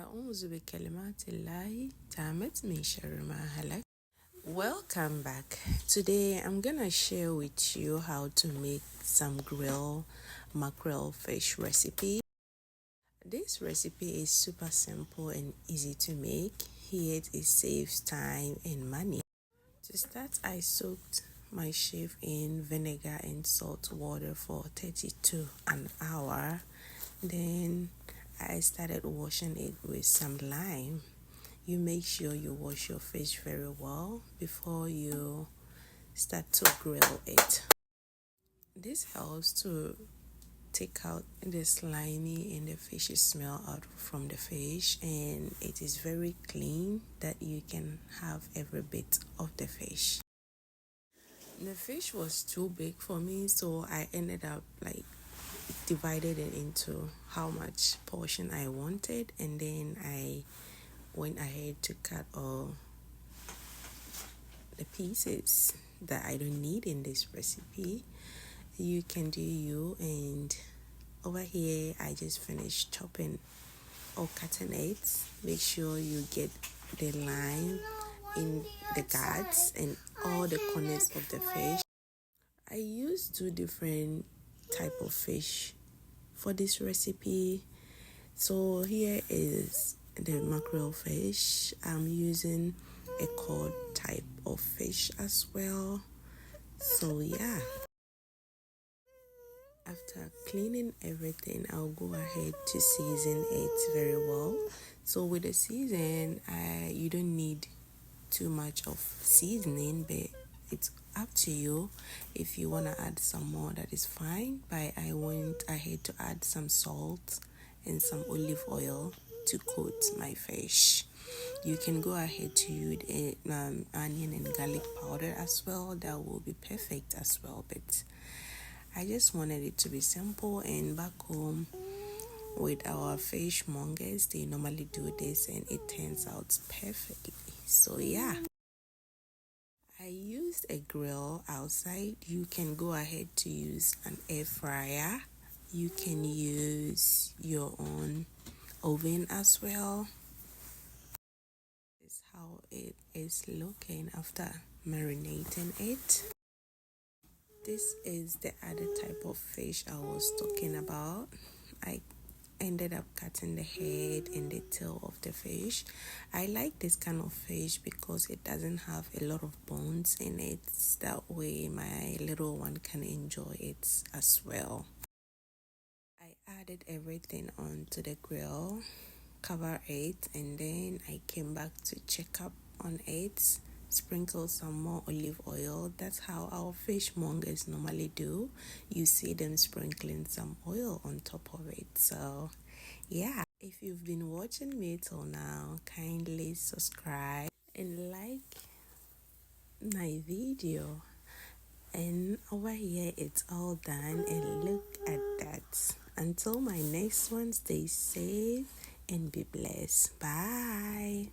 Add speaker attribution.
Speaker 1: أعوذ بكلمات الله تامت من شر ما هلك. Welcome back. Today I'm gonna share with you how to make some grilled mackerel fish recipe. This recipe is super simple and easy to make, yet it saves time and money. To start, I soaked my sheaf in vinegar and salt water for 32 an hour. Then I started washing it with some lime. You make sure you wash your fish very well before you start to grill it. This helps to take out the slimy and the fishy smell out from the fish, and it is very clean that you can have every bit of the fish. The fish was too big for me, so I ended up divided it into how much portion I wanted, and then I went ahead to cut all the pieces that I don't need in this recipe. You can do you, and over here I just finished chopping or cutting it. Make sure you get the lime in the guts and all the corners of the fish. I used two different type of fish for this recipe. So here is the mackerel fish. I'm using a cod type of fish as well. So yeah, after cleaning everything, I'll go ahead to season it very well. So with the season, you don't need too much of seasoning, but it's up to you. If you want to add some more, that is fine, but I went ahead to add some salt and some olive oil to coat my fish. You can go ahead to use onion and garlic powder as well. That will be perfect as well, but I just wanted it to be simple. And back home with our fishmongers, they normally do this and it turns out perfectly. So yeah, I used a grill outside. You can go ahead to use an air fryer. You can use your own oven as well. This is how it is looking after marinating it. This is the other type of fish I was talking about. I ended up cutting the head and the tail of the fish. I like this kind of fish because it doesn't have a lot of bones in it. That way my little one can enjoy it as well. I added everything onto the grill, cover it, and then I came back to check up on it, sprinkle some more olive oil. That's how our fishmongers normally do. You see them sprinkling some oil on top of it. So yeah, if you've been watching me till now, kindly subscribe and like my video. And over here it's all done, and look at that. Until my next one, stay safe and be blessed. Bye.